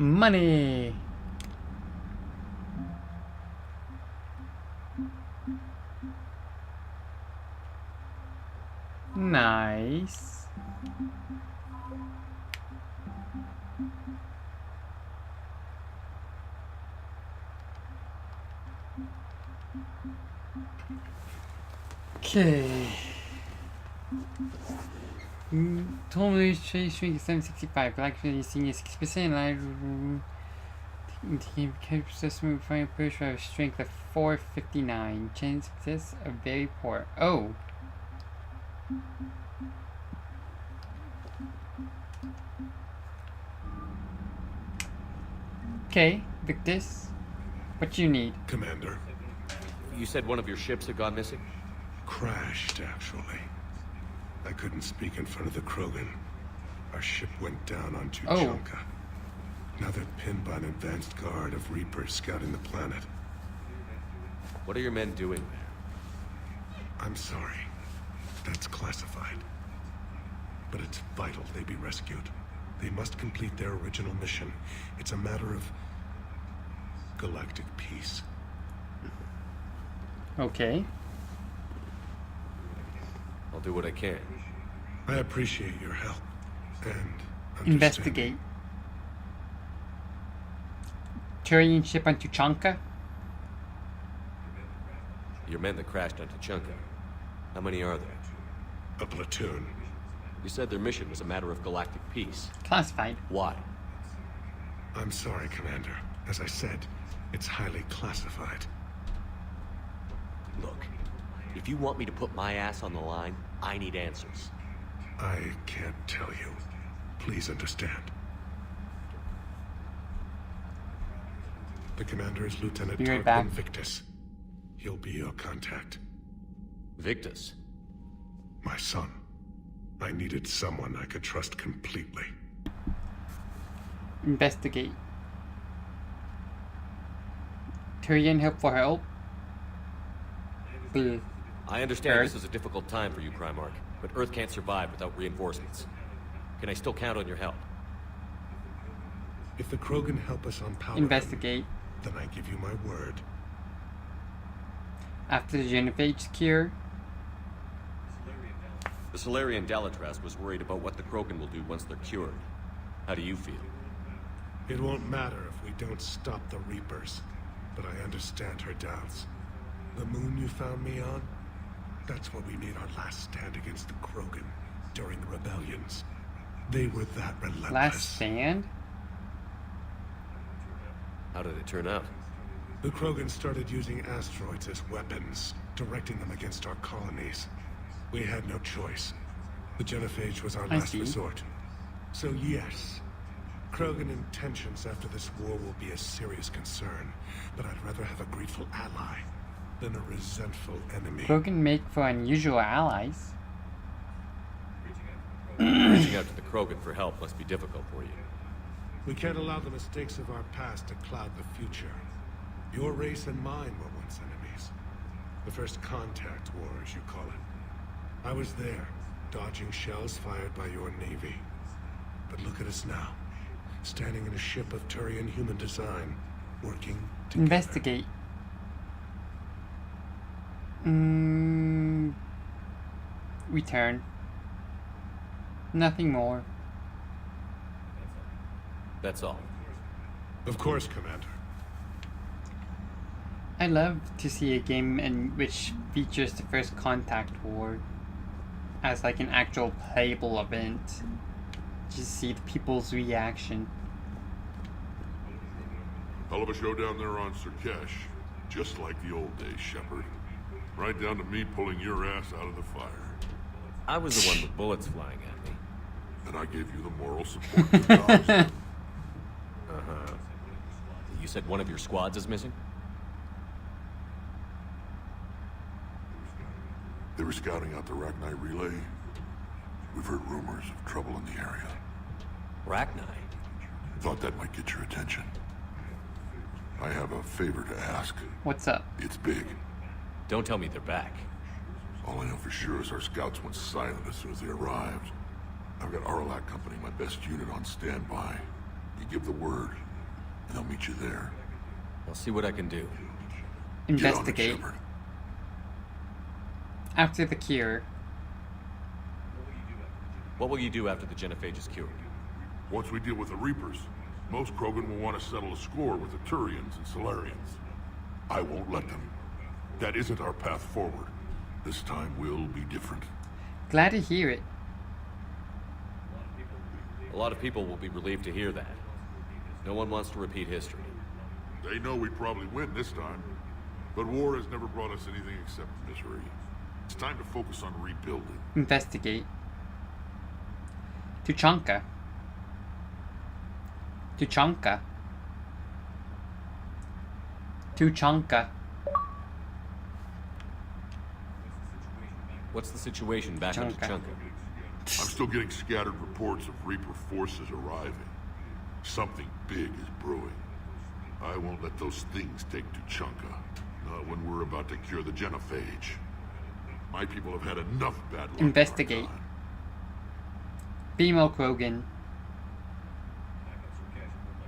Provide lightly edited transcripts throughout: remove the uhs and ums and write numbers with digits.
Money. Nice. Okay. Total strength 765. Actually, seeing 60%. Indicated assessment fine pressure of strength of 459. Chance success of very poor. Oh. Okay, Victus. What you need? Commander. You said one of your ships had gone missing? Crashed, actually. I couldn't speak in front of the Krogan. Our ship went down on Tuchanka. Now they're pinned by an advanced guard of Reapers scouting the planet. What are your men doing there? I'm sorry. That's classified. But it's vital they be rescued. They must complete their original mission. It's a matter of galactic peace. Okay. I'll do what I can. I appreciate your help and Investigate. Turian ship on Tuchanka? Your men that crashed on Tuchanka. How many are there? A platoon. You said their mission was a matter of galactic peace. Classified. Why? I'm sorry, Commander. As I said, it's highly classified. Look, if you want me to put my ass on the line, I need answers. I can't tell you. Please understand. The commander is Lieutenant Be right back. Tarquin Victus. He'll be your contact. Victus. My son. I needed someone I could trust completely. Investigate. Turian help for help. Blue. I understand Earth. this is a difficult time for you, Primarch, but Earth can't survive without reinforcements. Can I still count on your help? If the Krogan help us on Paladin, Investigate. then I give you my word. After the genophage cure. The Solarian Dalatras was worried about what the Krogan will do once they're cured. How do you feel? It won't matter if we don't stop the Reapers, but I understand her doubts. The moon you found me on? That's where we made our last stand against the Krogan during rebellions. They were that relentless. Last stand? How did it turn out? The Krogan started using asteroids as weapons, directing them against our colonies. We had no choice. The genophage was our I last see. resort. So yes, Krogan intentions after this war will be a serious concern, but I'd rather have a grateful ally than a resentful enemy. Krogan make for unusual allies. Reaching out to the Krogan for help must be difficult for you. We can't allow the mistakes of our past to cloud the future. Your race and mine were once enemies. The first contact war, as you call it. I was there, dodging shells fired by your navy. But look at us now, standing in a ship of Turian human design, working together. Investigate. Return. Nothing more. That's all. Of course, Commander. I love to see a game in which features the first contact war as like an actual playable event. Just see the people's reaction. Hell of a show down there on Surkesh. Just like the old days, Shepard. Right down to me pulling your ass out of the fire. I was the one with bullets flying at me. And I gave you the moral support to dodge them. Uh-huh. You said one of your squads is missing? They were scouting out the Rachni relay. We've heard rumors of trouble in the area. Rachni? Thought that might get your attention. I have a favor to ask. What's up? It's big. Don't tell me they're back. All I know for sure is our scouts went silent as soon as they arrived. I've got Aralak Company, my best unit, on standby. You give the word, and I'll meet you there. I'll see what I can do. Investigate. Get on it, Shepard. After the cure. What will you do after the genophage is cured? Once we deal with the Reapers, most Krogan will want to settle a score with the Turians and Solarians. I won't let them. That isn't our path forward. This time will be different. Glad to hear it. A lot of people will be relieved to hear that. No one wants to repeat history. They know we'd probably win this time, but war has never brought us anything except misery. It's time to focus on rebuilding. Investigate. Tuchanka. Tuchanka. Tuchanka. What's the situation back on Tuchanka. Tuchanka? I'm still getting scattered reports of Reaper forces arriving. Something big is brewing. I won't let those things take Tuchanka. Not when we're about to cure the genophage. My people have had enough bad luck. in our Investigate. time. Female Krogan.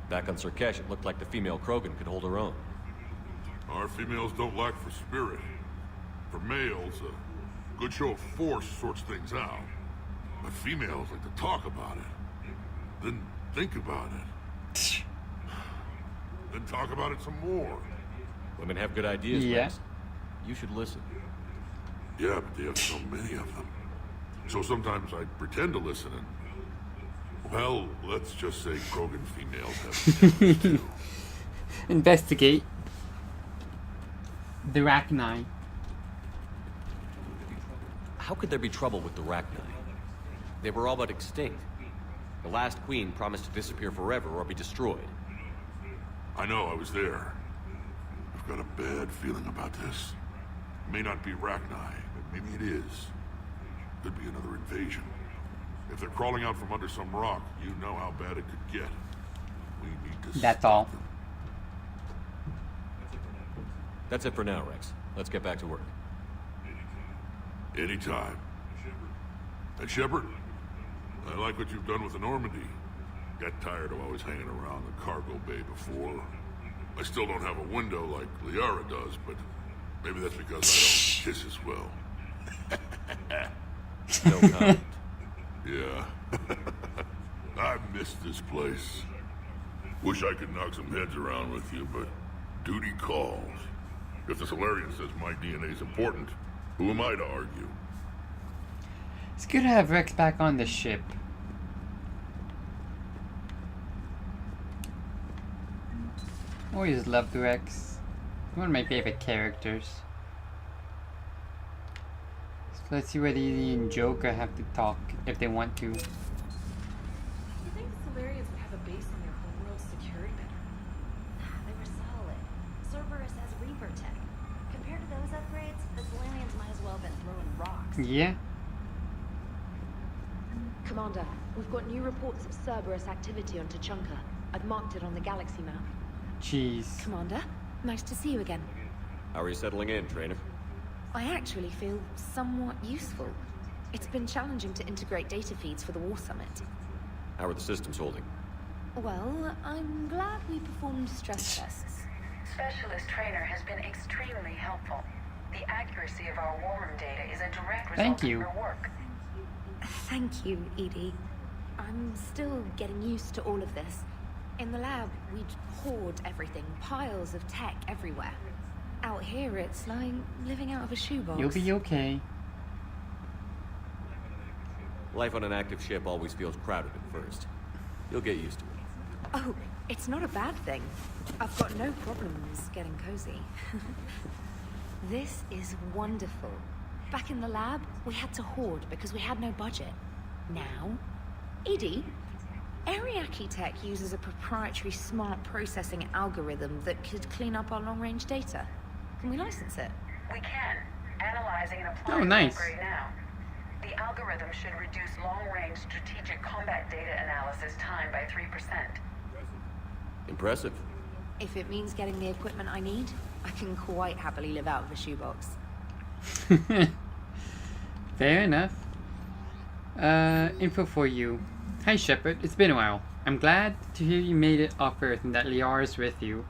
Back on Surkesh, it looked like the female Krogan could hold her own. Our females don't lack for spirit. For males, a good show of force sorts things out. But females like to talk about it. Then think about it. Then talk about it some more. Women have good ideas, Yeah. Rex. You should listen. Yeah, but they have so many of them. So sometimes I pretend to listen and... Well, let's just say Krogan females have tempers too. Investigate. The Rachni. How could there be trouble with the Rachni? They were all but extinct. The last queen promised to disappear forever or be destroyed. I know, I was there. I've got a bad feeling about this. It may not be Rachni, but maybe it is. Could be another invasion. If they're crawling out from under some rock, you know how bad it could get. We need to That's stop all. them. That's it for now, Rex. Let's get back to work. Anytime. And Shepard, I like what you've done with the Normandy. Got tired of always hanging around the cargo bay before. I still don't have a window like Liara does, but maybe that's because I don't kiss as well. No comment. Yeah. I miss this place. Wish I could knock some heads around with you, but duty calls. If the Solarian says my DNA's important, who am I to argue? It's good to have Rex back on the ship. Always loved Rex. One of my favorite characters. So let's see what Edie and Joker have to talk if they want to. Do you think the Solarians would have a base on their homeworld secured better? They were solid. Cerberus has Reaper tech. Compared to those upgrades, the Solarians might as well have been throwing rocks. Yeah. Commander, we've got new reports of Cerberus activity on Tuchanka. I've marked it on the galaxy map. Jeez. Commander, nice to see you again. How are you settling in, Trainer? I actually feel somewhat useful. It's been challenging to integrate data feeds for the War Summit. How are the systems holding? Well, I'm glad we performed stress tests. Specialist Trainer has been extremely helpful. The accuracy of our war room data is a direct result Thank of you. her work. Thank you, Edie. I'm still getting used to all of this. In the lab, we'd hoard everything, piles of tech everywhere. Out here, it's like living out of a shoebox. You'll be okay. Life on an active ship always feels crowded at first. You'll get used to it. Oh, it's not a bad thing. I've got no problems getting cozy. This is wonderful. Back in the lab, we had to hoard because we had no budget. Now, Edie, Ariake Tech uses a proprietary smart processing algorithm that could clean up our long-range data. Can we license it? We can. Analyzing and applying Oh, nice. the upgrade now. The algorithm should reduce long-range strategic combat data analysis time by 3%. Impressive. If it means getting the equipment I need, I can quite happily live out of a shoebox. Fair enough. Info for you. Hi Shepard, it's been a while. I'm glad to hear you made it off Earth and that Liara is with you.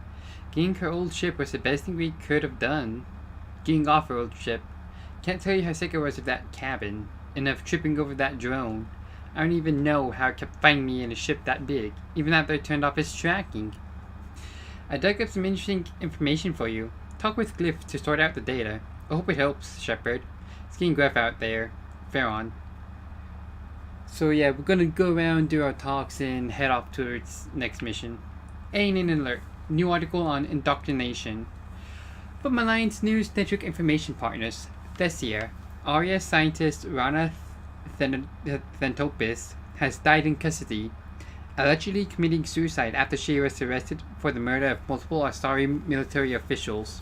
Getting her old ship was the best thing we could have done. Getting off her old ship. Can't tell you how sick I was of that cabin, and of tripping over that drone. I don't even know how it kept finding me in a ship that big, even after I turned off its tracking. I dug up some interesting information for you. Talk with Glyph to sort out the data. I hope it helps, Shepard. It's getting rough out there. Farron. So yeah, we're gonna go around, do our talks, and head off towards next mission. Alien Alert. New article on indoctrination. From Alliance News Network Information Partners. Thessia, Arya scientist Rana Thentopis has died in custody, allegedly committing suicide after she was arrested for the murder of multiple Asari military officials.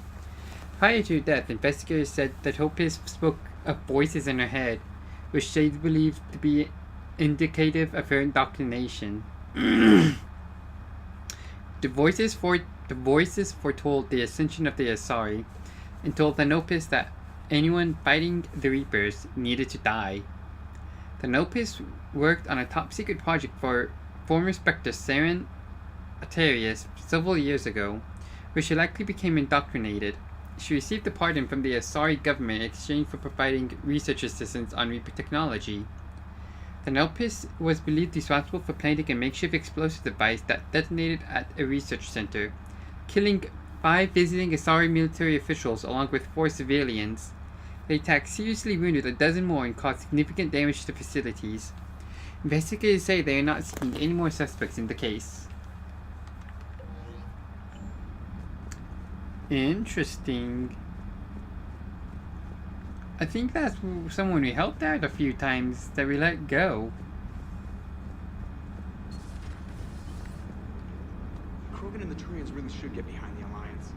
Prior to her death, investigators said that Thentopis spoke of voices in her head, which they believed to be indicative of her indoctrination. The voices foretold the ascension of the Asari, and told Thanopis that anyone fighting the Reapers needed to die. Thanopis worked on a top-secret project for former Spectre Saren Atarius several years ago, where she likely became indoctrinated. She received a pardon from the Asari government in exchange for providing research assistance on Reaper technology. Thanopis was believed responsible for planting a makeshift explosive device that detonated at a research center, killing 5 visiting Asari military officials along with 4 civilians. The attack seriously wounded a dozen more and caused significant damage to facilities. Investigators say they are not seeking any more suspects in the case. Interesting. I think that's someone we helped out a few times that we let go. Krogan and the Turians really should get behind the Alliance.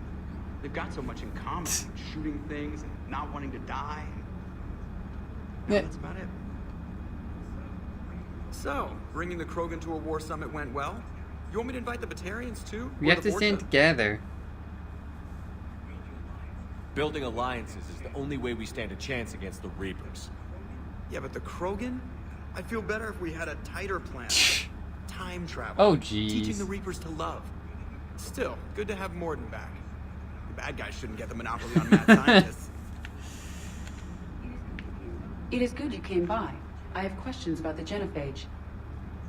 They've got so much in common, shooting things and not wanting to die. Yeah. That's about it. So, bringing the Krogan to a war summit went well? You want me to invite the Batarians too? We have to stand together. Building alliances is the only way we stand a chance against the Reapers. Yeah, but the Krogan? I'd feel better if we had a tighter plan. Time travel. Oh, jeez. Teaching the Reapers to love. Still, good to have Mordin back. The bad guys shouldn't get the monopoly on mad scientists. It is good you came by. I have questions about the genophage.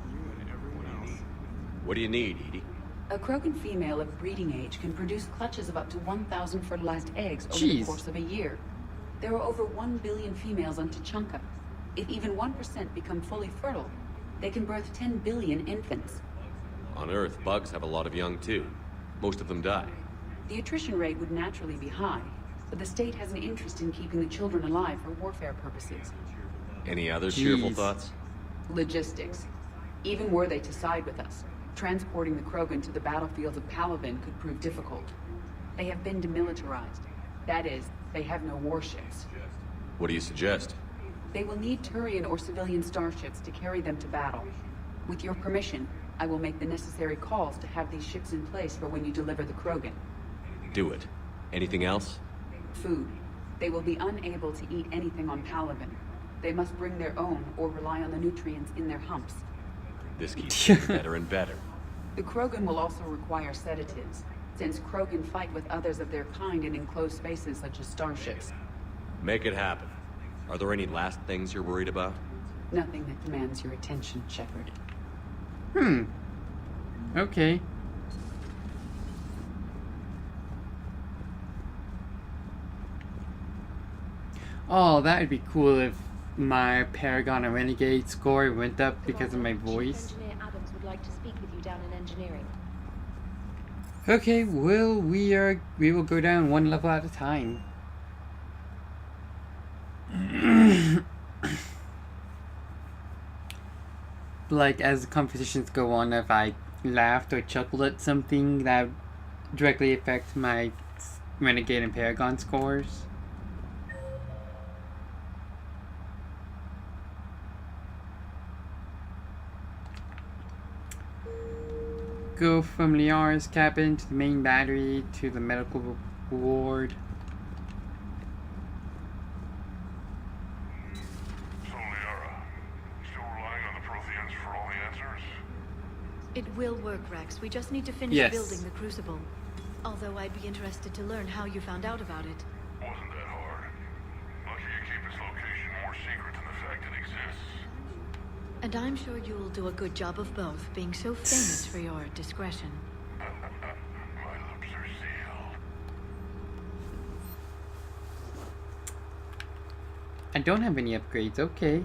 You and everyone else. What do you need, Edie? A Krogan female of breeding age can produce clutches of up to 1,000 fertilized eggs over the course of a year. There are over 1 billion females on Tuchanka. If even 1% become fully fertile, they can birth 10 billion infants. On Earth, bugs have a lot of young too. Most of them die. The attrition rate would naturally be high, but the state has an interest in keeping the children alive for warfare purposes. Any other cheerful thoughts? Logistics. Even were they to side with us, transporting the Krogan to the battlefields of Palaven could prove difficult. They have been demilitarized. That is, they have no warships. What do you suggest? They will need Turian or civilian starships to carry them to battle. With your permission, I will make the necessary calls to have these ships in place for when you deliver the Krogan. Do it. Anything else? Food. They will be unable to eat anything on Palaven. They must bring their own or rely on the nutrients in their humps. This keeps getting better and better. The Krogan will also require sedatives, since Krogan fight with others of their kind in enclosed spaces such as starships. Make it happen. Are there any last things you're worried about? Nothing that demands your attention, Shepard. Okay. Oh, that would be cool if my Paragon and Renegade score went up because of my voice. Chief Engineer Adams would like to speak with you down in engineering. Okay, well, we will go down one level at a time. Like, as the competitions go on, if I laughed or chuckled at something, that would directly affect my Renegade and Paragon scores. Go from Liara's cabin to the main battery to the medical ward. So, Liara, still relying on the Protheans for all the answers? It will work, Rex. We just need to finish building the Crucible. Although I'd be interested to learn how you found out about it. Wasn't that hard. Lucky you keep its location more secret than the fact it exists. And I'm sure you'll do a good job of both, being so famous for your discretion. My lips are sealed. I don't have any upgrades, okay.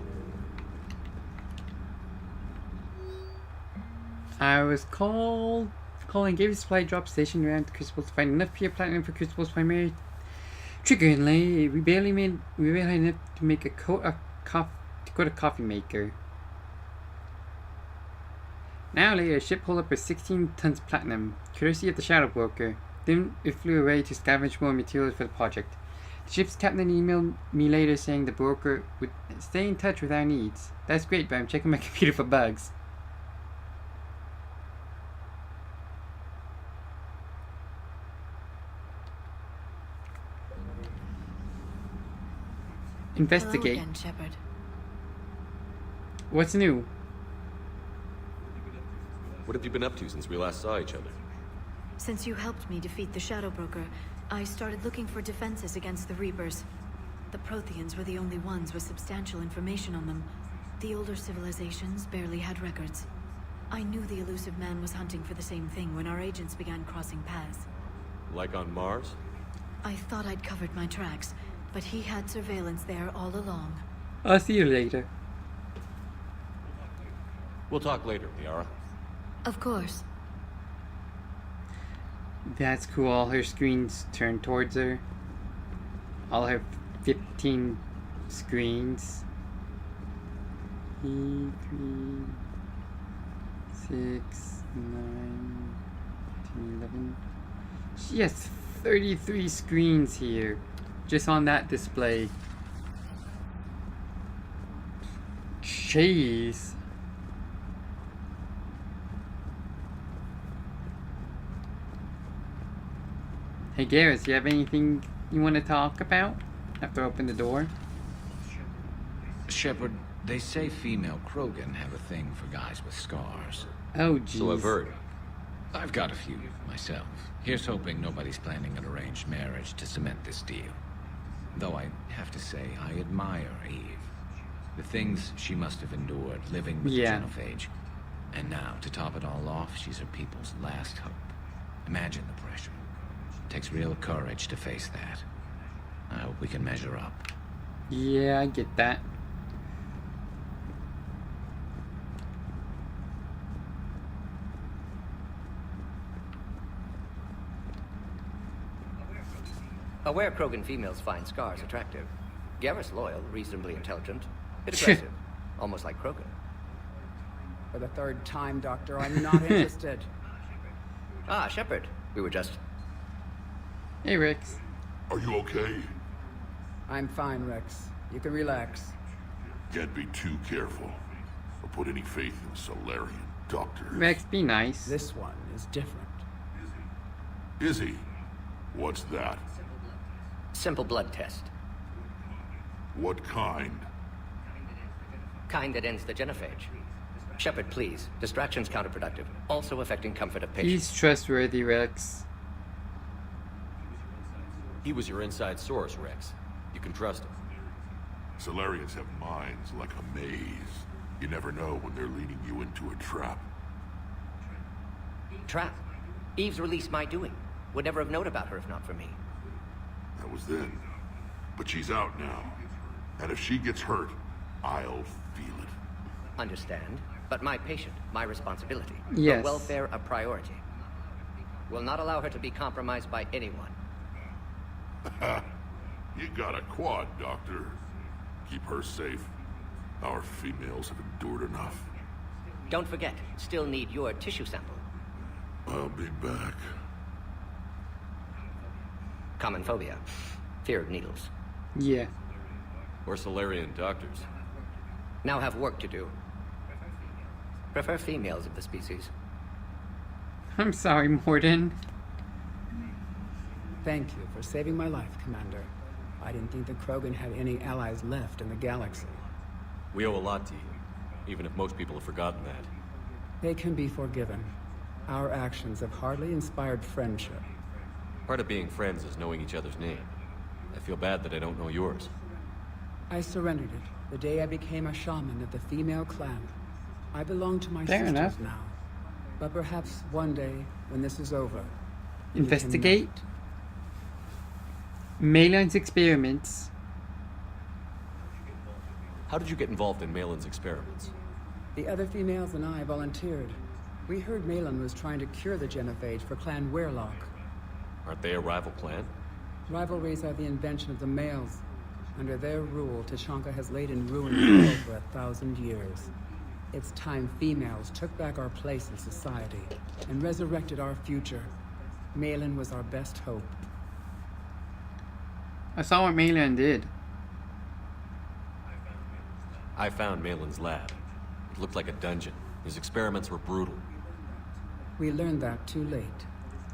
I was calling Gave Supply Drop Station around the Crucible to find enough pure platinum for Crucible's primary trigger inlay. We barely had enough to make a coffee maker. Now later, a ship pulled up with 16 tons of platinum, courtesy of the Shadow Broker. Then it flew away to scavenge more materials for the project. The ship's captain emailed me later saying the broker would stay in touch with our needs. That's great, but I'm checking my computer for bugs. Investigate. Hello again, Shepard. What's new? What have you been up to since we last saw each other? Since you helped me defeat the Shadow Broker, I started looking for defenses against the Reapers. The Protheans were the only ones with substantial information on them. The older civilizations barely had records. I knew the Illusive Man was hunting for the same thing when our agents began crossing paths. Like on Mars? I thought I'd covered my tracks, but he had surveillance there all along. I'll see you later. We'll talk later, Liara. Of course. That's cool. All her screens turn towards her. All her 15 screens. 3, 6, 9, 10, 11. She has 33 screens here. Just on that display. Jeez. Hey Garrus, you have anything you want to talk about? After I open the door. Shepard, they say female Krogan have a thing for guys with scars. Oh, jeez. So I've heard. I've got a few myself. Here's hoping nobody's planning an arranged marriage to cement this deal. Though I have to say, I admire Eve. The things she must have endured living with the Genophage. And now, to top it all off, she's her people's last hope. Imagine the pressure. Takes real courage to face that. I hope we can measure up. Yeah, I get that. Aware Krogan females find scars attractive. Garrus loyal, reasonably intelligent, bit aggressive, almost like Krogan. For the third time, Doctor, I'm not interested. Ah, Shepard. We were just... Hey, Rex. Are you okay? I'm fine, Rex. You can relax. Can't be too careful, or put any faith in Salarian doctors. Rex, be nice. This one is different. Is he? What's that? Simple blood test. What kind? Kind that ends the genophage. Shepard, please. Distraction's counterproductive. Also affecting comfort of patients. He's trustworthy, Rex. He was your inside source, Rex. You can trust him. Salarians have minds like a maze. You never know when they're leading you into a trap. Trap? Eve's release my doing. Would never have known about her if not for me. That was then. But she's out now. And if she gets hurt, I'll feel it. Understand. But my patient, my responsibility. Yes. Her welfare a priority. Will not allow her to be compromised by anyone. You got a quad, Doctor. Keep her safe. Our females have endured enough. Don't forget, still need your tissue sample. I'll be back. Common phobia. Fear of needles. Yeah. Or Salarian doctors. Now have work to do. Prefer females of the species. I'm sorry, Mordin. Thank you for saving my life, Commander. I didn't think the Krogan had any allies left in the galaxy. We owe a lot to you, even if most people have forgotten that. They can be forgiven. Our actions have hardly inspired friendship. Part of being friends is knowing each other's name. I feel bad that I don't know yours. I surrendered it the day I became a shaman of the female clan. I belong to my Fair sisters enough. now. But perhaps one day, when this is over, Investigate Malin's experiments. How did you get involved in Malin's experiments? the other females and I volunteered. We heard Malin was trying to cure the genophage for Clan Weirlock. Aren't they a rival clan? Rivalries are the invention of the males. Under their rule, Tuchanka has laid in ruin the world for 1,000 years. It's time females took back our place in society and resurrected our future. Malin was our best hope. I saw what Malin did. I found Malin's lab. It looked like a dungeon. His experiments were brutal. We learned that too late.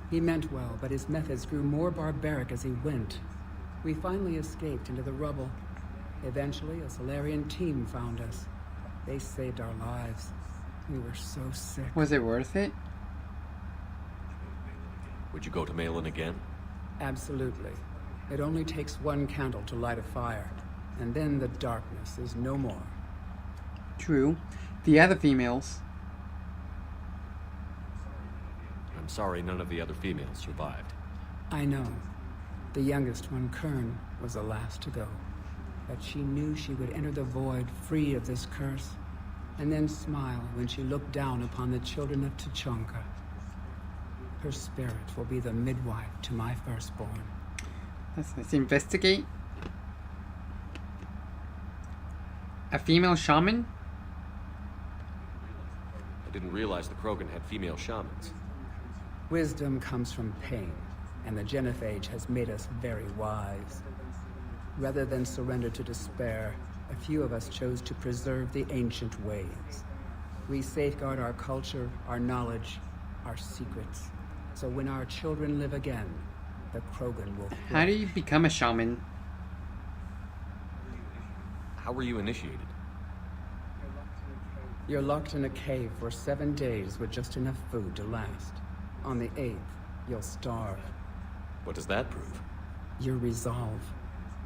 He meant well, but his methods grew more barbaric as he went. We finally escaped into the rubble. Eventually, a Solarian team found us. They saved our lives. We were so sick. Was it worth it? Would you go to Malin again? Absolutely. It only takes one candle to light a fire, and then the darkness is no more. True. The other females. I'm sorry none of the other females survived. I know. The youngest one, Kern, was the last to go. But she knew she would enter the void free of this curse, and then smile when she looked down upon the children of Tuchanka. Her spirit will be the midwife to my firstborn. Let's investigate. A female shaman? I didn't realize the Krogan had female shamans. Wisdom comes from pain, and the genophage has made us very wise. Rather than surrender to despair, a few of us chose to preserve the ancient ways. We safeguard our culture, our knowledge, our secrets. So when our children live again, the Krogan will... How do you become a shaman? How were you initiated? You're locked in a cave for 7 days with just enough food to last. On the 8th, you'll starve. What does that prove? Your resolve.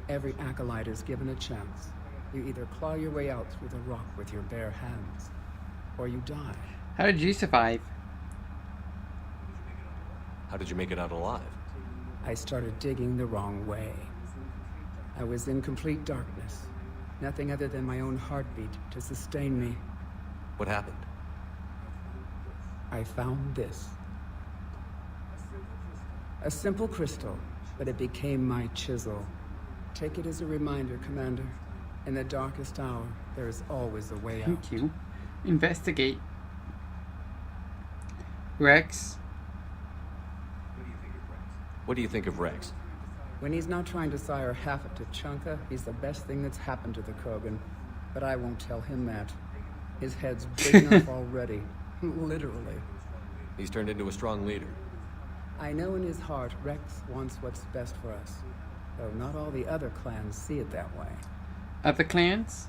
Every acolyte is given a chance. You either claw your way out through the rock with your bare hands, or you die. How did you survive? How did you make it out alive? I started digging the wrong way. I was in complete darkness. Nothing other than my own heartbeat to sustain me. What happened? I found this. A simple crystal, but it became my chisel. Take it as a reminder, Commander. In the darkest hour, there is always a way out. Thank you. Investigate. Rex. What do you think of Rex? When he's not trying to sire half of Tuchanka, he's the best thing that's happened to the Krogan. But I won't tell him that. His head's big enough already. Literally. He's turned into a strong leader. I know in his heart Rex wants what's best for us. Though not all the other clans see it that way. Other clans?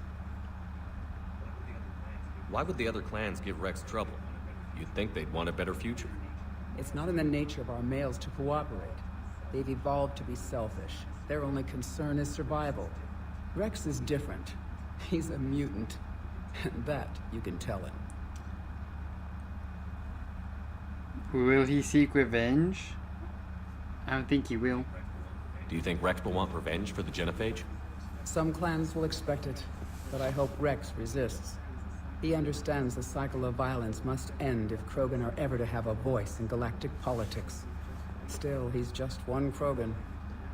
Why would the other clans give Rex trouble? You'd think they'd want a better future. It's not in the nature of our males to cooperate. They've evolved to be selfish. Their only concern is survival. Rex is different. He's a mutant. And that you can tell him. Will he seek revenge? I don't think he will. Do you think Rex will want revenge for the genophage? Some clans will expect it, but I hope Rex resists. He understands the cycle of violence must end if Krogan are ever to have a voice in galactic politics. Still, he's just one Krogan.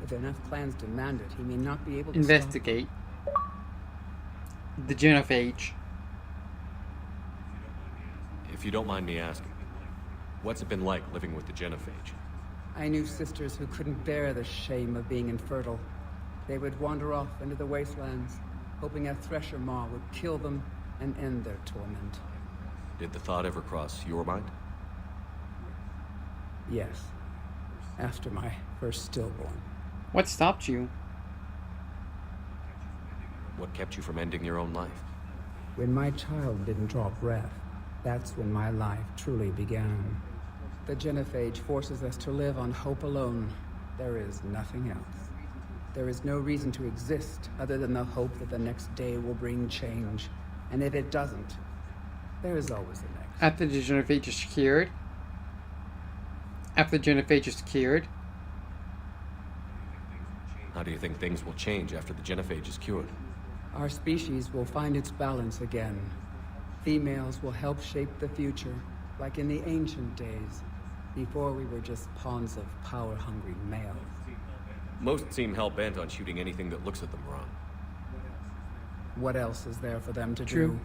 If enough clans demand it, he may not be able to investigate the genophage. If you don't mind me asking, what's it been like living with the genophage? I knew sisters who couldn't bear the shame of being infertile. They would wander off into the wastelands, hoping a Thresher Maw would kill them and end their torment. Did the thought ever cross your mind? Yes. After my first stillborn. What stopped you? What kept you from ending your own life? When my child didn't draw breath, That's when my life truly began. The genophage forces us to live on hope alone. There is nothing else. There is no reason to exist other than the hope that the next day will bring change. And if it doesn't, there is always the next. After the genophage is cured. How do you think things will change after the genophage is cured? Our species will find its balance again. Females will help shape the future, like in the ancient days, before we were just pawns of power-hungry males. Most seem hell-bent on shooting anything that looks at them wrong. What else is there for them to True. do?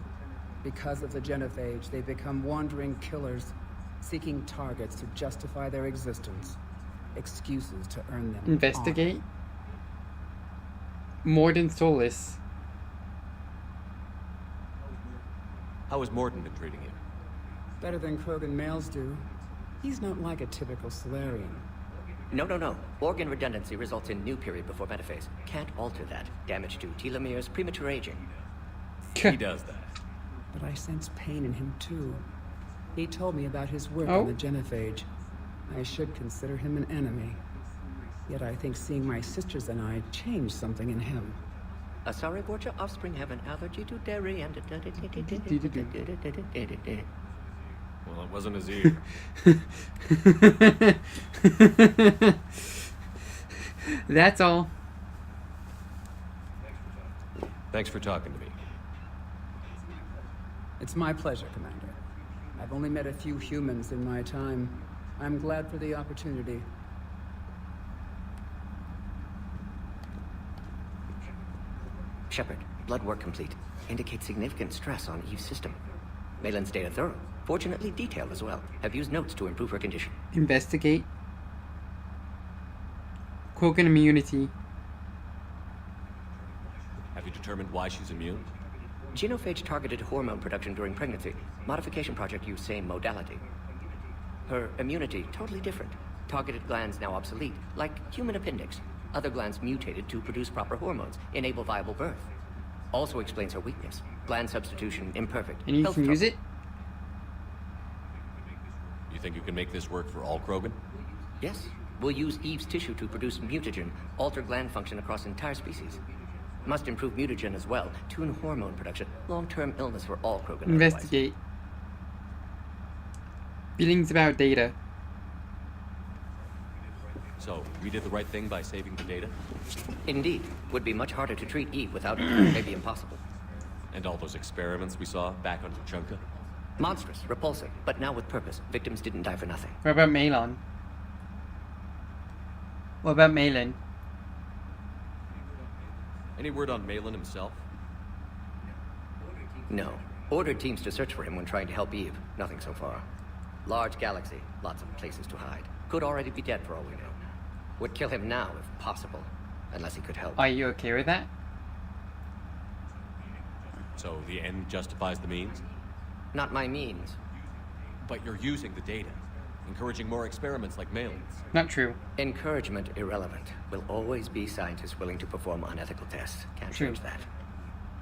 Because of the genophage, they become wandering killers, seeking targets to justify their existence. Excuses to earn them Investigate. Mordin Solus. How has Mordin been treating you? Better than Krogan males do. He's not like a typical Solarian. No. Organ redundancy results in new period before metaphase. Can't alter that. Damage to telomeres, premature aging. He does that. But I sense pain in him too. He told me about his work Oh. on the genophage. I should consider him an enemy. Yet I think seeing my sisters and I changed something in him. Asari Borgia offspring have an allergy to dairy and... Well, it wasn't his ear. That's all. Thanks for talking to me. It's my pleasure, Commander. I've only met a few humans in my time. I'm glad for the opportunity. Shepard, blood work complete. Indicates significant stress on Eve's system. Malin's data thorough. Fortunately detailed as well. Have used notes to improve her condition. Investigate. Krogan immunity. Have you determined why she's immune? Genophage targeted hormone production during pregnancy. Modification project used same modality. Her immunity totally different. Targeted glands now obsolete, like human appendix. Other glands mutated to produce proper hormones, enable viable birth. Also explains her weakness. Gland substitution imperfect. And you Health can use trouble. it? You think you can make this work for all Krogan? Yes. We'll use Eve's tissue to produce mutagen, alter gland function across entire species. Must improve mutagen as well, tune hormone production, long-term illness for all Krogan. Investigate. Feelings about data. So, we did the right thing by saving the data? Indeed. Would be much harder to treat Eve without it. Maybe impossible. And all those experiments we saw back on Tuchanka? Monstrous, repulsive, but now with purpose. Victims didn't die for nothing. What about Malon? What about Malin? Any word on Malin himself? No. Ordered teams to search for him when trying to help Eve. Nothing so far. Large galaxy. Lots of places to hide. Could already be dead for all we know. Would kill him now if possible. Unless he could help. Are you okay with that? So, the end justifies the means? Not my means. But you're using the data. Encouraging more experiments like Malin's. Not true. Encouragement irrelevant. Will always be scientists willing to perform unethical tests. Can't True. change that.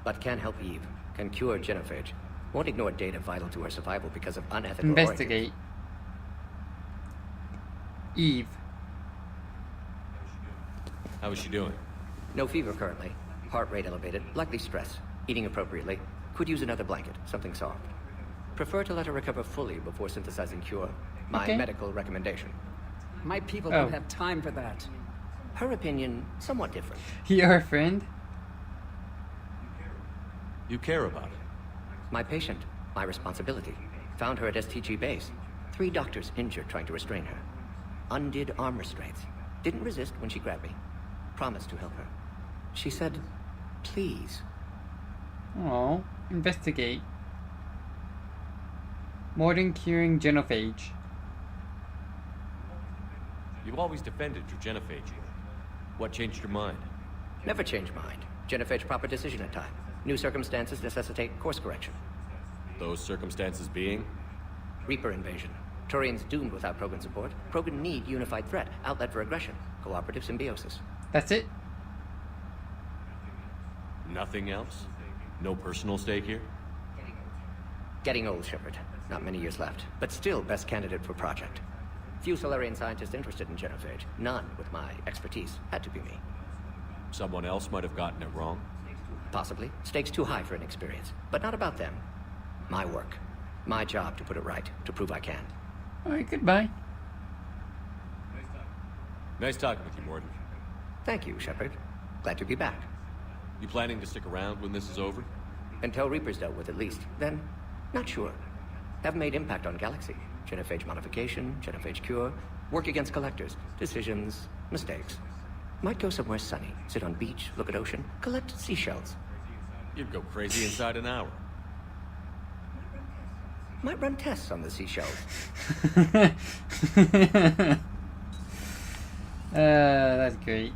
But can help Eve. Can cure genophage. Won't ignore data vital to her survival because of unethical Investigate. Eve. How is she doing? No fever currently. Heart rate elevated. Likely stress. Eating appropriately. Could use another blanket. Something soft. Prefer to let her recover fully before synthesizing cure. My Okay. medical recommendation. My people Oh. don't have time for that. Her opinion, somewhat different. Your friend? You care about it. My patient. My responsibility. Found her at STG base. 3 doctors injured trying to restrain her. Undid arm restraints. Didn't resist when she grabbed me. Promised to help her. She said, please. Oh, investigate. Modern curing genophage. You've always defended your genophage. What changed your mind? Never change mind. Genophage proper decision at time. New circumstances necessitate course correction. Those circumstances being? Reaper invasion. Turians doomed without Krogan support. Krogan need unified threat. Outlet for aggression. Cooperative symbiosis. That's it? Nothing else? No personal stake here? Getting old, Shepard. Not many years left, but still best candidate for project. Few Solarian scientists interested in genophage. None with my expertise. Had to be me. Someone else might have gotten it wrong? Possibly. Stakes too high for inexperience. But not about them. My work. My job to put it right, to prove I can. Alright, goodbye. Nice talking with you, Mordin. Thank you, Shepard. Glad to be back. You planning to stick around when this is over? Until Reaper's dealt with, at least. Then, not sure. Have made impact on Galaxy. Genophage modification, genophage cure, work against collectors, decisions, mistakes. Might go somewhere sunny, sit on beach, look at ocean, collect seashells. You'd go crazy inside an hour. Might run tests on the seashells. That's great.